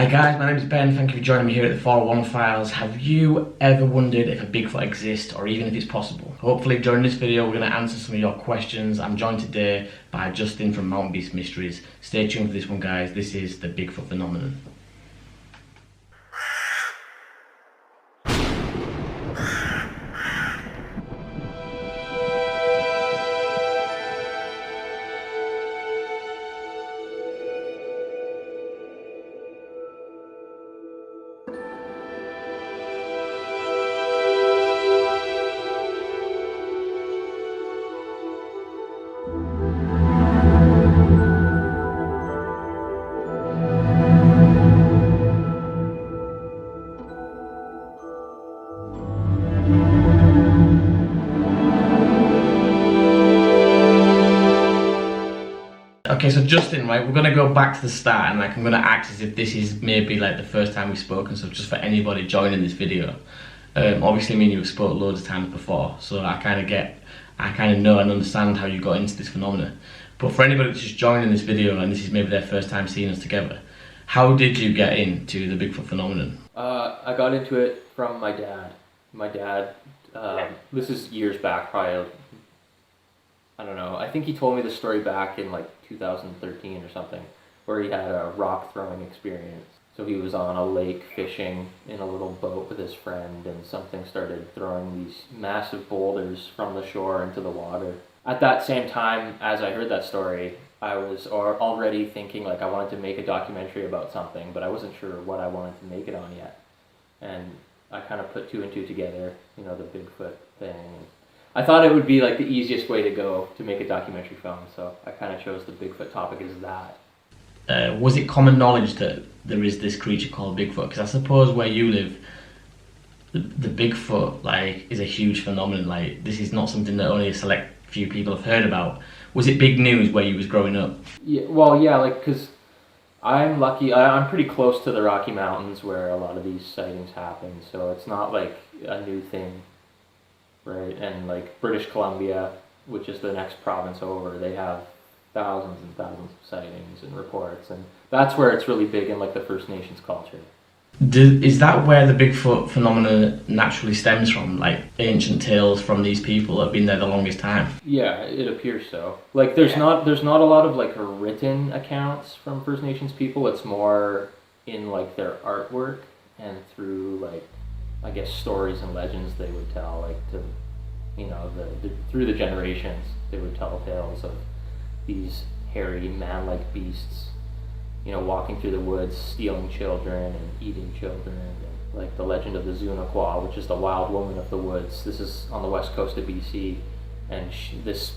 Hi guys, my name is Ben. Thank you for joining me here at the 401 Files. Have you ever wondered if a Bigfoot exists or even if it's possible? Hopefully during this video we're going to answer some of your questions. I'm joined today by Justin from Mountain Beast Mysteries. Stay tuned for this one guys, this is the Bigfoot phenomenon. Okay, so Justin, right, we're going to go back to the start and I'm going to act as if this is maybe the first time we've spoken, so just for anybody joining this video. Obviously me and you have spoke loads of times before, so I kind of know and understand how you got into this phenomenon. But for anybody that's just joining this video and this is maybe their first time seeing us together, how did you get into the Bigfoot phenomenon? I got into it from my dad. This is years back, probably, I don't know, I think he told me the story back in 2013 or something, where he had a rock throwing experience. So he was on a lake fishing in a little boat with his friend and something started throwing these massive boulders from the shore into the water. At that same time, as I heard that story, I was already thinking I wanted to make a documentary about something, but I wasn't sure what I wanted to make it on yet. And I kind of put two and two together, the Bigfoot thing. I thought it would be the easiest way to go to make a documentary film, so I kind of chose the Bigfoot topic as that. Was it common knowledge that there is this creature called Bigfoot? Because I suppose where you live, the Bigfoot is a huge phenomenon. This is not something that only a select few people have heard about. Was it big news where you was growing up? Yeah, well, yeah, because I'm lucky. I'm pretty close to the Rocky Mountains where a lot of these sightings happen, so it's not a new thing. Right, and British Columbia, which is the next province over, they have thousands and thousands of sightings and reports, and that's where it's really big in the First Nations culture. Is that where the Bigfoot phenomenon naturally stems from? Ancient tales from these people that have been there the longest time? Yeah, it appears so. There's not a lot of written accounts from First Nations people. It's more in their artwork and through I guess stories and legends they would tell, through the generations, they would tell tales of these hairy man-like beasts, walking through the woods, stealing children and eating children, and the legend of the Zunaqua, which is the wild woman of the woods. This is on the west coast of BC, and this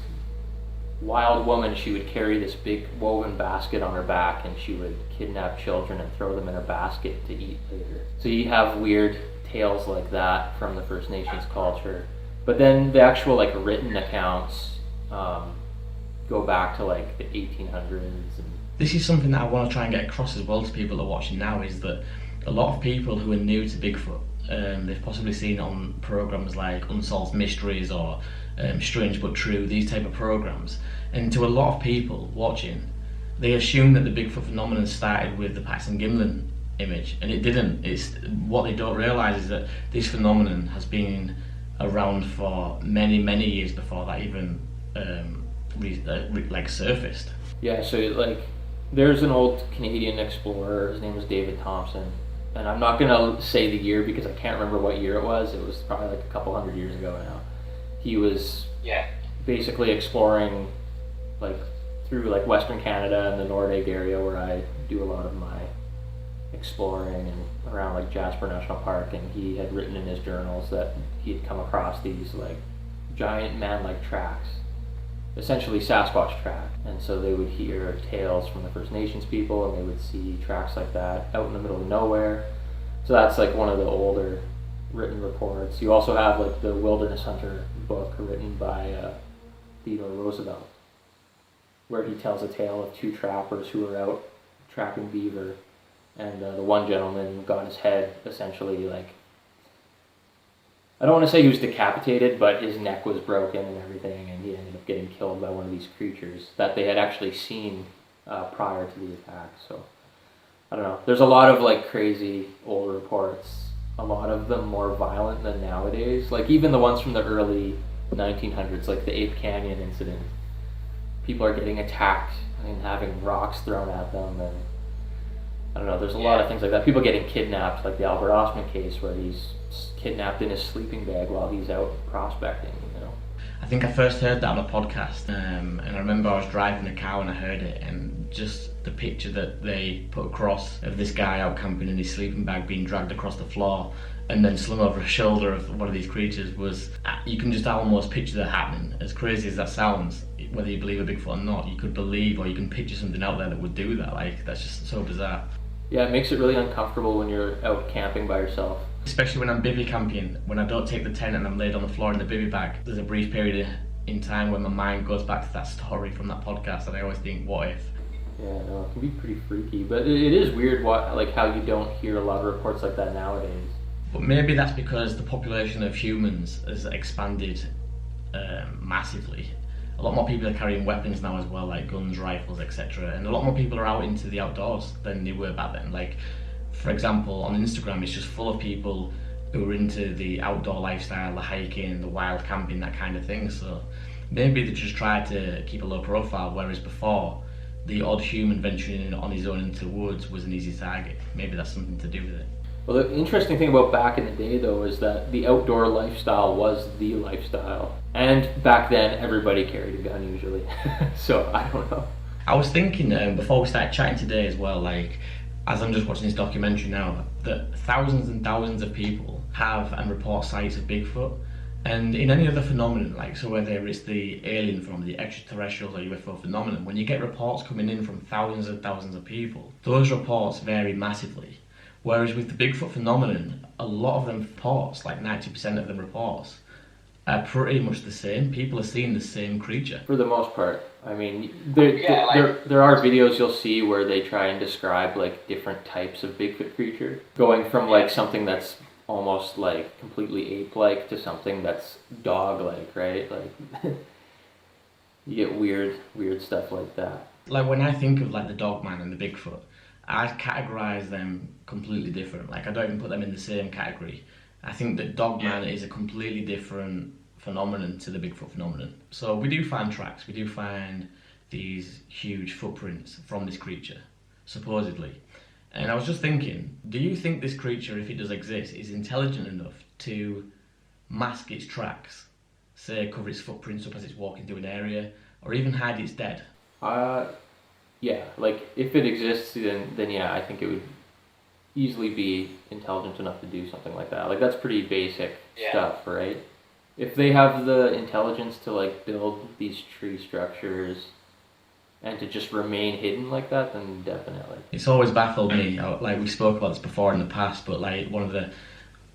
wild woman, she would carry this big woven basket on her back, and she would kidnap children and throw them in her basket to eat later. So you have weird tales like that from the First Nations culture, but then the actual written accounts go back to the 1800s. And this is something that I want to try and get across as well to people that are watching now, is that a lot of people who are new to Bigfoot, they've possibly seen it on programs like Unsolved Mysteries or Strange But True, these type of programs, and to a lot of people watching, they assume that the Bigfoot phenomenon started with the patterson-gimlin image, and it didn't. It's what they don't realize is that this phenomenon has been around for many years before that even surfaced. Yeah, so there's an old Canadian explorer, his name was David Thompson, and I'm not gonna say the year because I can't remember what year it was probably a couple hundred years ago now. He was basically exploring through Western Canada and the Nordegg area where I do a lot of my exploring, and around Jasper National Park, and he had written in his journals that he had come across these giant man-like tracks, essentially Sasquatch tracks. And so they would hear tales from the First Nations people, and they would see tracks like that out in the middle of nowhere. So that's one of the older written reports. You also have the Wilderness Hunter book written by Theodore Roosevelt, where he tells a tale of two trappers who were out trapping beaver, and the one gentleman got his head essentially I don't want to say he was decapitated, but his neck was broken and everything, and he ended up getting killed by one of these creatures that they had actually seen prior to the attack. So I don't know. There's a lot of like crazy old reports. A lot of them more violent than nowadays. Like even the ones from the early 1900s, like the Ape Canyon incident. People are getting attacked and having rocks thrown at them, and I don't know. There's a lot of things like that. People getting kidnapped, like the Albert Osman case, where he's kidnapped in his sleeping bag while he's out prospecting. I think I first heard that on a podcast, and I remember I was driving the car when I heard it, and just the picture that they put across of this guy out camping in his sleeping bag being dragged across the floor and then slung over a shoulder of one of these creatures was, you can just almost picture that happening. As crazy as that sounds, whether you believe a Bigfoot or not, you could believe or you can picture something out there that would do that. Like, that's just so bizarre. Yeah, it makes it really uncomfortable when you're out camping by yourself. Especially when I'm bivvy camping, when I don't take the tent and I'm laid on the floor in the bivvy bag. There's a brief period in time when my mind goes back to that story from that podcast, and I always think, what if? Yeah, no, it can be pretty freaky, but it is weird how you don't hear a lot of reports like that nowadays. But maybe that's because the population of humans has expanded massively. A lot more people are carrying weapons now as well, like guns, rifles, etc. And a lot more people are out into the outdoors than they were back then. Like, for example, on Instagram, it's just full of people who are into the outdoor lifestyle, the hiking, the wild camping, that kind of thing. So maybe they just try to keep a low profile, whereas before, the odd human venturing on his own into the woods was an easy target. Maybe that's something to do with it. Well, the interesting thing about back in the day, though, is that the outdoor lifestyle was the lifestyle. And back then, everybody carried a gun, usually. So, I don't know. I was thinking, before we started chatting today as well, like, as I'm just watching this documentary now, that thousands and thousands of people have and report sights of Bigfoot. And in any other phenomenon, like, so whether it's the alien phenomenon, the extraterrestrial or UFO phenomenon, when you get reports coming in from thousands and thousands of people, those reports vary massively. Whereas with the Bigfoot phenomenon, a lot of them reports, like 90% of them reports, are pretty much the same. People are seeing the same creature. For the most part. I mean, there are videos you'll see where they try and describe like different types of Bigfoot creature, going from like something that's almost like completely ape-like to something that's dog-like, right? Like you get weird stuff like that. Like when I think of like the Dogman and the Bigfoot, I categorize them completely different. Like I don't even put them in the same category. I think that Dogman is a completely different phenomenon to the Bigfoot phenomenon. So we do find tracks, we do find these huge footprints from this creature, supposedly. And I was just thinking, do you think this creature, if it does exist, is intelligent enough to mask its tracks? Say, cover its footprints up as it's walking through an area, or even hide its dead? Yeah, like if it exists, then yeah, I think it would easily be intelligent enough to do something like that. Like that's pretty basic stuff, right? If they have the intelligence to like build these tree structures and to just remain hidden like that, then definitely. It's always baffled me, like we spoke about this before in the past, but like one of the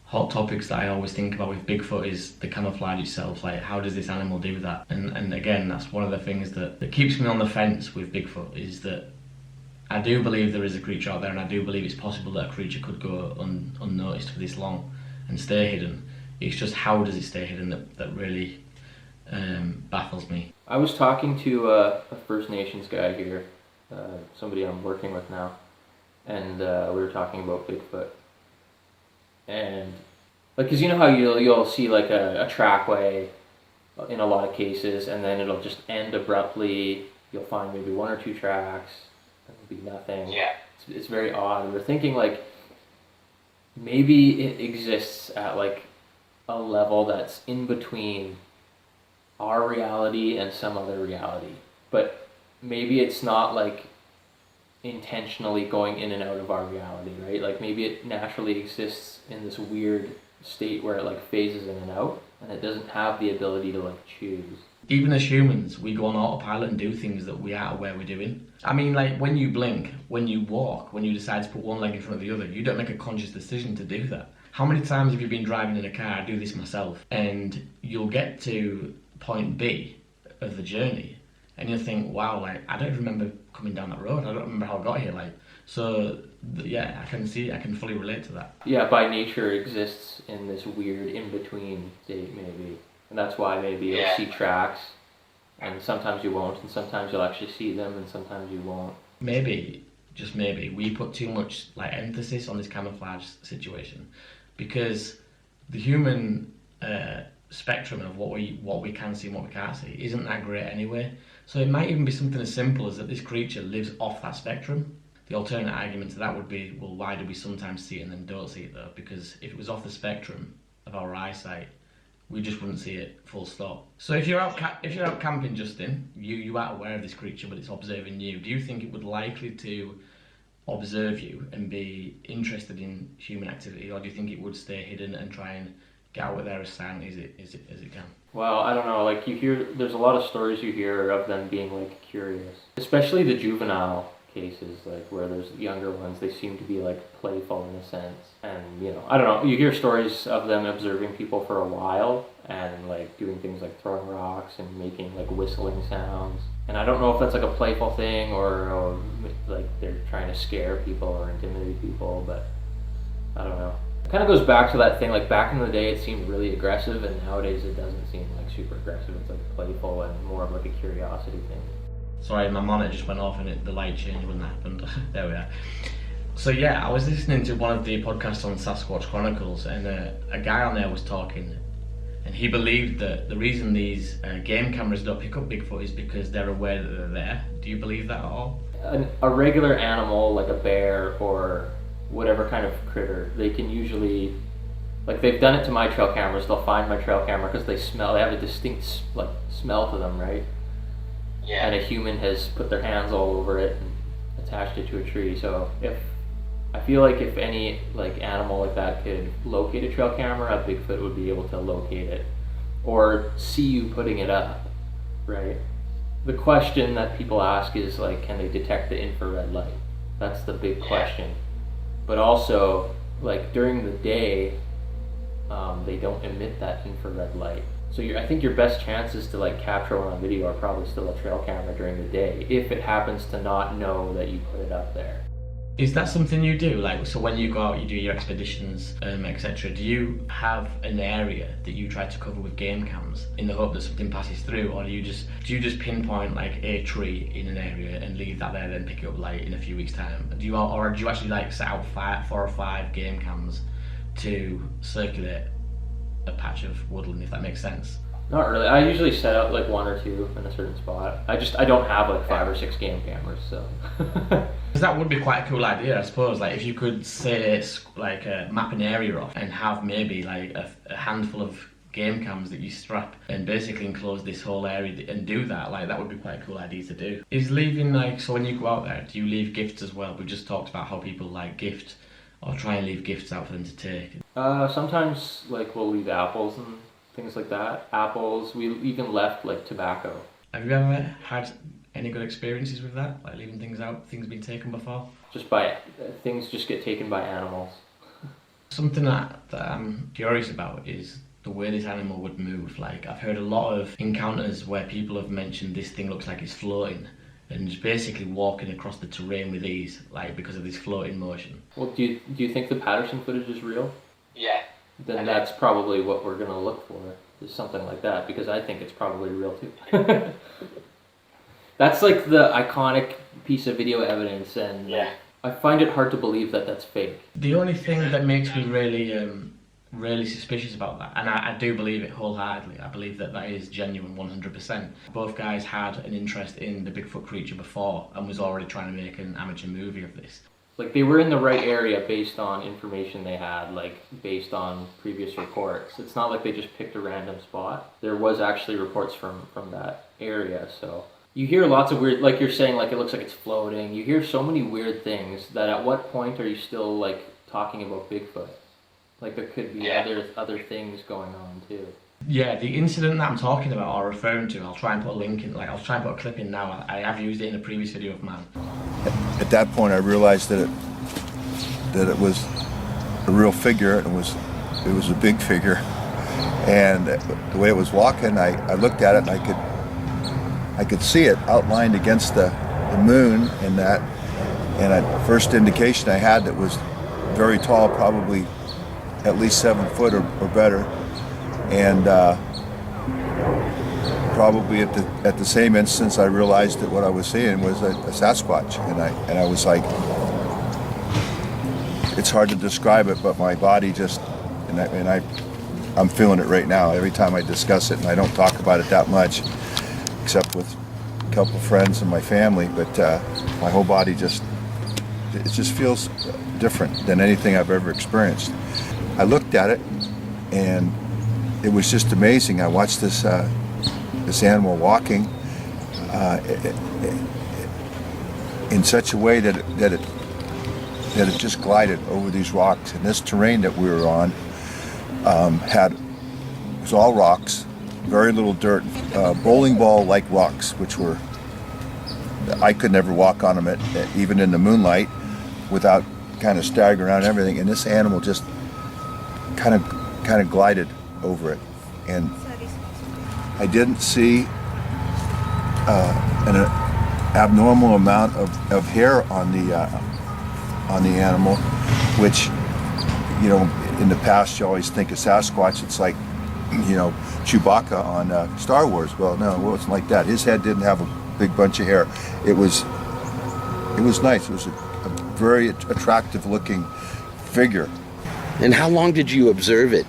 hot topics that I always think about with Bigfoot is the camouflage itself. Like, how does this animal do that? And again, that's one of the things that keeps me on the fence with Bigfoot, is that I do believe there is a creature out there, and I do believe it's possible that a creature could go unnoticed for this long and stay hidden. It's just how does it stay hidden that really baffles me. I was talking to a First Nations guy here, somebody I'm working with now, and we were talking about Bigfoot. And like, cause you know how you'll see like a trackway in a lot of cases, and then it'll just end abruptly. You'll find maybe one or two tracks, and there'll be nothing. Yeah. It's very odd. We're thinking like maybe it exists at like a level that's in between our reality and some other reality, but maybe it's not like intentionally going in and out of our reality, right? Like maybe it naturally exists in this weird state where it like phases in and out, and it doesn't have the ability to like choose. Even as humans, we go on autopilot and do things that we aren't aware we're doing. I mean, like when you blink, when you walk, when you decide to put one leg in front of the other, you don't make a conscious decision to do that. How many times have you been driving in a car? I do this myself, and you'll get to point B of the journey, and you'll think, wow, like I don't remember coming down that road. I don't remember how I got here. Like, so yeah, I can fully relate to that. Yeah, by nature exists in this weird in-between state maybe, and that's why maybe you'll see tracks, and sometimes you won't, and sometimes you'll actually see them, and sometimes you won't. Maybe just maybe, we put too much like emphasis on this camouflage situation, because the human spectrum of what we can see and what we can't see isn't that great anyway. So it might even be something as simple as that this creature lives off that spectrum. The alternate argument to that would be, well, why do we sometimes see it and then don't see it though? Because if it was off the spectrum of our eyesight, we just wouldn't see it, full stop. So if you're out camping, Justin, you are aware of this creature, but it's observing you. Do you think it would likely to observe you and be interested in human activity, or do you think it would stay hidden and try and get out there as silently as it can? Well, I don't know, like there's a lot of stories you hear of them being like curious, especially the juvenile cases, like where there's younger ones, they seem to be like playful in a sense. And I don't know, you hear stories of them observing people for a while and like doing things like throwing rocks and making like whistling sounds. And I don't know if that's like a playful thing or like they're trying to scare people or intimidate people, but I don't know. It kind of goes back to that thing, like back in the day it seemed really aggressive, and nowadays it doesn't seem like super aggressive. It's like playful and more of like a curiosity thing. Sorry, my monitor just went off and the light changed when that happened. There we are. So yeah, I was listening to one of the podcasts on Sasquatch Chronicles, and a guy on there was talking, and he believed that the reason these game cameras don't pick up Bigfoot is because they're aware that they're there. Do you believe that at all? A regular animal like a bear or whatever kind of critter, they can usually, like they've done it to my trail cameras, they'll find my trail camera because they have a distinct like smell to them, right? Yeah. And a human has put their hands all over it and attached it to a tree. So I feel like if any like animal like that could locate a trail camera, a Bigfoot would be able to locate it or see you putting it up, right? The question that people ask is like, can they detect the infrared light? That's the big question. But also, like during the day, they don't emit that infrared light. So I think your best chances to like capture one on video are probably still a trail camera during the day, if it happens to not know that you put it up there. Is that something you do? Like, so when you go out, you do your expeditions, etc. Do you have an area that you try to cover with game cams in the hope that something passes through, or do you just pinpoint like a tree in an area and leave that there, then pick it up like in a few weeks' time? Do you actually like set out 4 or 5 game cams to circulate a patch of woodland, if that makes sense? Not really. I usually set out like 1 or 2 in a certain spot. I don't have like 5 or 6 game cameras, so. Because that would be quite a cool idea, I suppose. Like if you could say like map an area off and have maybe like a handful of game cams that you strap and basically enclose this whole area and do that. Like that would be quite a cool idea to do. Is leaving like, so when you go out there, do you leave gifts as well? We just talked about how people like gift or try and leave gifts out for them to take. Sometimes like we'll leave apples and things like that. Apples, we even left like tobacco. Have you ever had any good experiences with that? Like leaving things out, things being taken before? Things just get taken by animals. Something that I'm curious about is the way this animal would move. Like I've heard a lot of encounters where people have mentioned this thing looks like it's floating and just basically walking across the terrain with ease, like because of this floating motion. Well, do you think the Patterson footage is real? Yeah. Then that's probably what we're gonna look for, is something like that, because I think it's probably real too. That's like the iconic piece of video evidence, and I find it hard to believe that that's fake. The only thing that makes me really suspicious about that, and I do believe it wholeheartedly, I believe that is genuine 100%. Both guys had an interest in the Bigfoot creature before and was already trying to make an amateur movie of this. Like they were in the right area based on information they had, like based on previous reports. It's not like they just picked a random spot. There was actually reports from that area, so. You hear lots of weird, like you're saying, like it looks like it's floating. You hear so many weird things that at what point are you still like talking about Bigfoot? Like there could be other things going on too. Yeah, the incident that I'm talking about or referring to, I'll try and put a link in, like I'll try and put a clip in now. I have used it in a previous video of mine. At that point I realized that it was a real figure, and it was a big figure. And the way it was walking, I looked at it and I could see it outlined against the moon in that, and at first indication I had that was very tall, probably at least 7 foot or better. And probably at the same instance I realized that what I was seeing was a Sasquatch, and I was like, it's hard to describe it, but my body just, I'm feeling it right now every time I discuss it, and I don't talk about it that much, except with a couple friends and my family, but my whole body just feels different than anything I've ever experienced. I looked at it, and it was just amazing. I watched this animal walking in such a way that it just glided over these rocks. And this terrain that we were on was all rocks, very little dirt, bowling ball-like rocks, which were, I could never walk on them even in the moonlight without kind of staggering around and everything. And this animal just kind of glided over it, and I didn't see an abnormal amount of hair on the animal, which, you know, in the past you always think of Sasquatch, it's like, you know, Chewbacca on Star Wars. Well, no, it wasn't like that. His head didn't have a big bunch of hair. It was nice. It was a very attractive looking figure. And how long did you observe it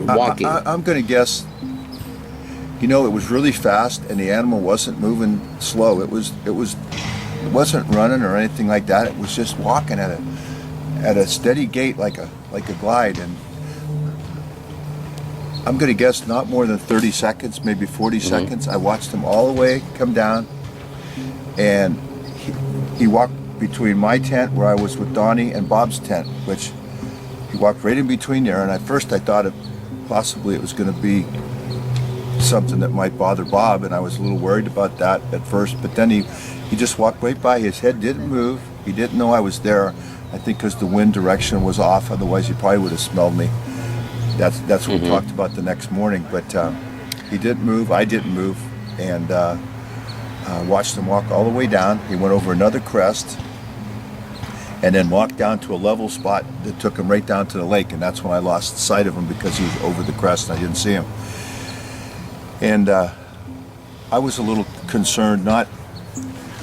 walking? I'm going to guess, you know, it was really fast, and the animal wasn't moving slow. It wasn't running or anything like that. It was just walking at a steady gait, like a glide. And I'm going to guess not more than 30 seconds, maybe 40 seconds. I watched him all the way come down, and he walked between my tent where I was with Donnie and Bob's tent, which he walked right in between there. And at first I thought possibly it was going to be something that might bother Bob, and I was a little worried about that at first, but then he just walked right by. His head didn't move. He didn't know I was there, I think because the wind direction was off, otherwise he probably would have smelled me. That's what we talked about the next morning, but he didn't move, I didn't move, and watched him walk all the way down. He went over another crest and then walked down to a level spot that took him right down to the lake, and that's when I lost sight of him because he was over the crest and I didn't see him. And I was a little concerned, not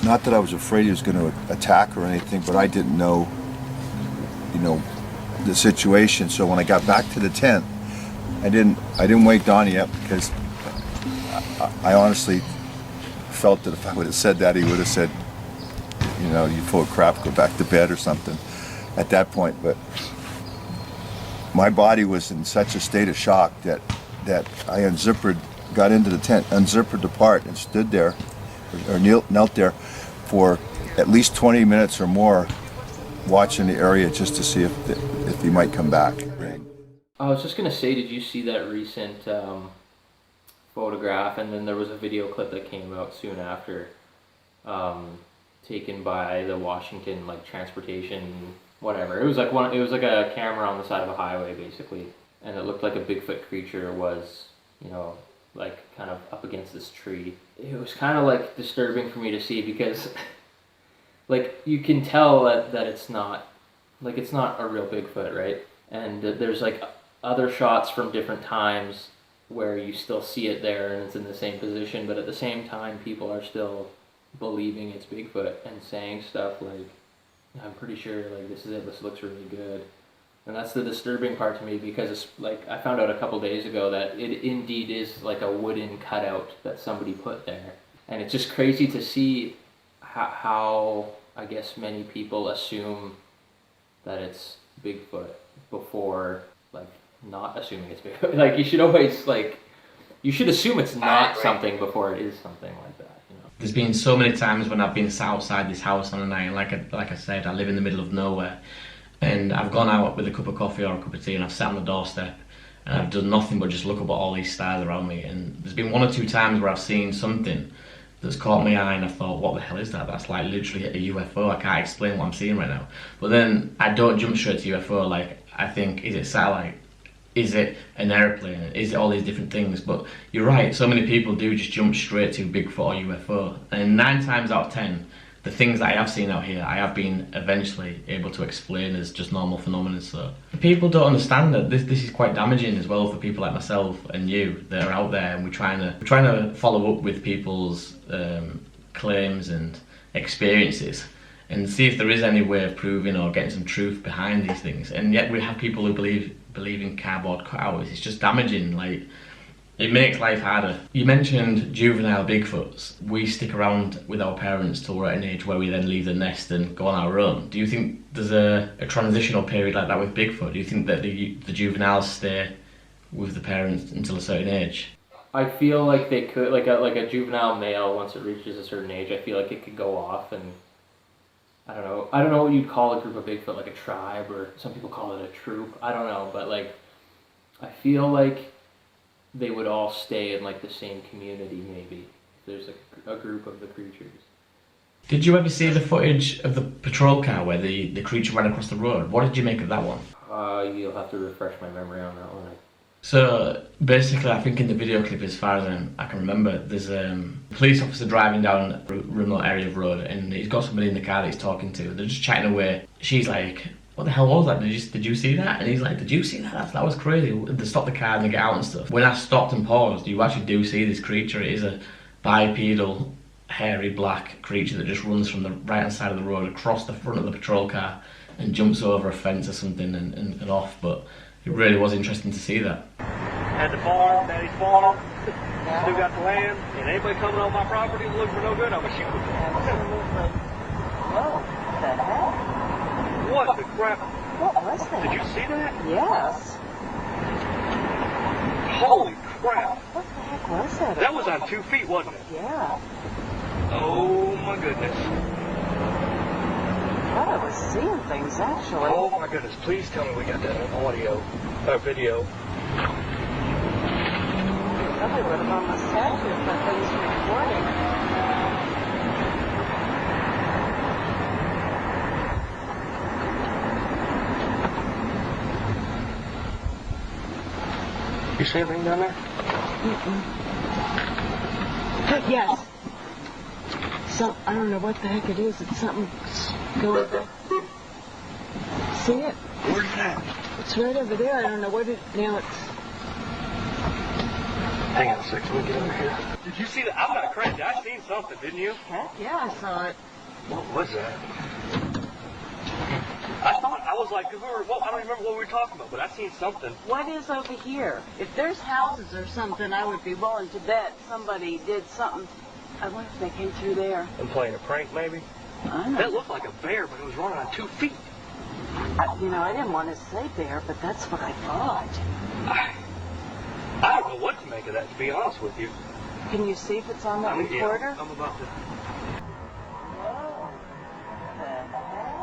that I was afraid he was going to attack or anything, but I didn't know, you know, the situation. So when I got back to the tent, I didn't wake Donnie up, because I honestly felt that if I would have said that, he would have said, you know, you full of crap, go back to bed or something at that point. But my body was in such a state of shock that I got into the tent, unzippered the part, and stood there, or knelt there for at least 20 minutes or more, watching the area just to see if he might come back. I was just gonna say, did you see that recent photograph? And then there was a video clip that came out soon after, taken by the Washington transportation whatever. It was like a camera on the side of a highway basically, and it looked like a Bigfoot creature was, you know, like kind of up against this tree. It was kind of like disturbing for me to see, because like you can tell that it's not a real Bigfoot, right? And there's like other shots from different times where you still see it there and it's in the same position, but at the same time people are still believing it's Bigfoot and saying stuff like, I'm pretty sure like this is it, this looks really good. And that's the disturbing part to me, because it's like I found out a couple days ago that it indeed is like a wooden cutout that somebody put there. And it's just crazy to see how I guess many people assume that it's Bigfoot before like not assuming it's Bigfoot. Like you should always you should assume it's not something before it is something like that. You know? There's been so many times when I've been sat outside this house on a night, like I said, I live in the middle of nowhere, and I've gone out with a cup of coffee or a cup of tea and I've sat on the doorstep and I've done nothing but just look up at all these stars around me, and there's been one or two times where I've seen something that's caught my eye and I thought, what the hell is that? That's like literally a UFO. I can't explain what I'm seeing right now. But then I don't jump straight to UFO. Like I think, is it satellite? Is it an airplane? Is it all these different things? But you're right, so many people do just jump straight to Bigfoot or UFO. And 9 times out of 10, the things that I have seen out here, I have been eventually able to explain as just normal phenomena. So people don't understand that this is quite damaging as well for people like myself and you that are out there, and we're trying to follow up with people's claims and experiences and see if there is any way of proving or getting some truth behind these things. And yet we have people who believe in cardboard cutouts. It's just damaging. Like, it makes life harder. You mentioned juvenile Bigfoots. We stick around with our parents till we're at an age where we then leave the nest and go on our own. Do you think there's a transitional period like that with Bigfoot? Do you think that the juveniles stay with the parents until a certain age? I feel like they could, like a juvenile male, once it reaches a certain age, I feel like it could go off and, I don't know what you'd call a group of Bigfoot, like a tribe, or some people call it a troop. I don't know, but like, I feel like they would all stay in like the same community, maybe, if there's a group of the creatures. Did you ever see the footage of the patrol car where the creature ran across the road? What did you make of that one? You'll have to refresh my memory on that one. So basically, I think in the video clip, as far as I can remember, there's a police officer driving down a remote area of road, and he's got somebody in the car that he's talking to. They're just chatting away. She's like, "What the hell was that? Did you see that?" And he's like, "Did you see that? That was crazy." They stop the car and they get out and stuff. When I stopped and paused, you actually do see this creature. It is a bipedal, hairy black creature that just runs from the right hand side of the road across the front of the patrol car and jumps over a fence or something and off. But it really was interesting to see that. Had the farm, Daddy's farm, still got the land, and anybody coming on my property looking for no good, I'm gonna shoot them. Absolutely. Whoa, what the heck? What the crap? What was that? Did you see that? Yes. Holy crap. What the heck was that? That was on 2 feet, wasn't it? Yeah. Oh my goodness. Thought I was seeing things, actually. Oh my goodness. Please tell me we got that on audio, or video. Probably would have almost had to if that thing's recording. You see anything down there? Yes. I don't know what the heck it is. It's something going there. See it? Where's that? It's right over there. I don't know what it... Now it's... Hang on a second, let me get over here. Did you see that? I'm not crazy. I seen something, didn't you? Heck yeah, I saw it. What was that? I was like, cause I don't remember what we were talking about, but I seen something. What is over here? If there's houses or something, I would be willing to bet somebody did something. I wonder if they came through there. I'm playing a prank, maybe? I know. That looked like a bear, but it was running on 2 feet. I didn't want to say bear, but that's what I thought. I don't know what to make of that, to be honest with you. Can you see if it's on that recorder? I'm about to.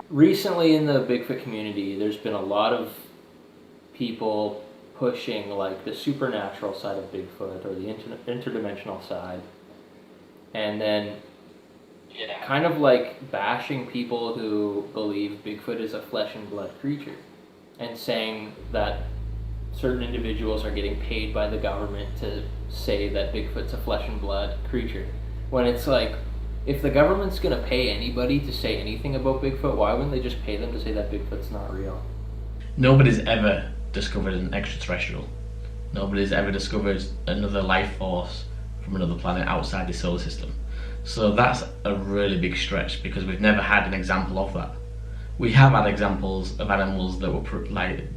Recently in the Bigfoot community, there's been a lot of people pushing like the supernatural side of Bigfoot or the interdimensional side, and then kind of like bashing people who believe Bigfoot is a flesh and blood creature, and saying that certain individuals are getting paid by the government to say that Bigfoot's a flesh and blood creature, when it's like, if the government's going to pay anybody to say anything about Bigfoot, why wouldn't they just pay them to say that Bigfoot's not real? Nobody's ever discovered an extraterrestrial. Nobody's ever discovered another life force from another planet outside the solar system. So that's a really big stretch, because we've never had an example of that. We have had examples of animals that were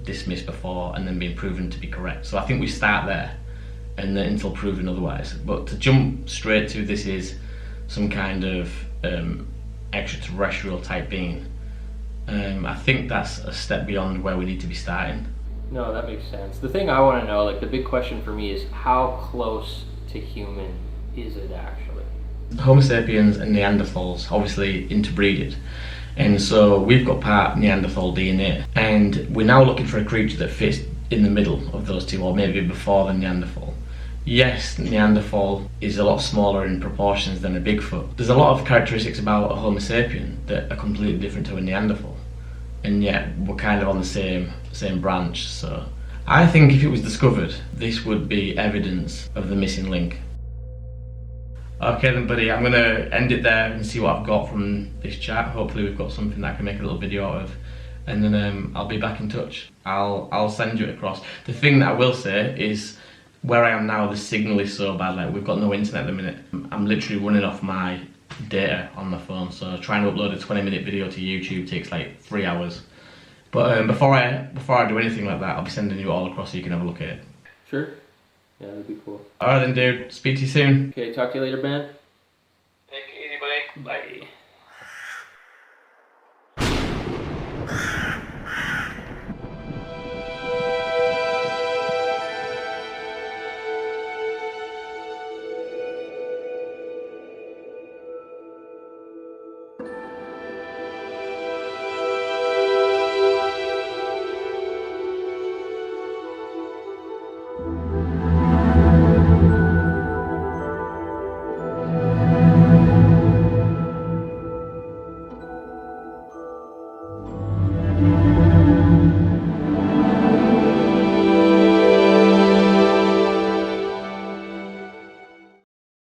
dismissed before and then being proven to be correct. So I think we start there and then until proven otherwise. But to jump straight to this is some kind of extraterrestrial type being, I think that's a step beyond where we need to be starting. No, that makes sense. The thing I want to know, like the big question for me, is how close to human is it actually? Homo sapiens and Neanderthals obviously interbreeded, and so we've got part Neanderthal DNA, and we're now looking for a creature that fits in the middle of those two, or maybe before the Neanderthal. Yes, Neanderthal is a lot smaller in proportions than a Bigfoot. There's a lot of characteristics about a Homo sapien that are completely different to a Neanderthal, and yet we're kind of on the same branch. So I think if it was discovered, this would be evidence of the missing link. Okay then, buddy, I'm gonna end it there and see what I've got from this chat. Hopefully we've got something that I can make a little video out of, and then I'll be back in touch. I'll send you it across. The thing that I will say is, where I am now, the signal is so bad. Like, we've got no internet at the minute. I'm literally running off my data on my phone, so trying to upload a 20-minute video to YouTube takes like 3 hours. But before I do anything like that, I'll be sending you all across so you can have a look at it. Sure. Yeah, that'd be cool. Alright then, dude. Speak to you soon. Okay, talk to you later, Ben. Take it easy, buddy. Bye.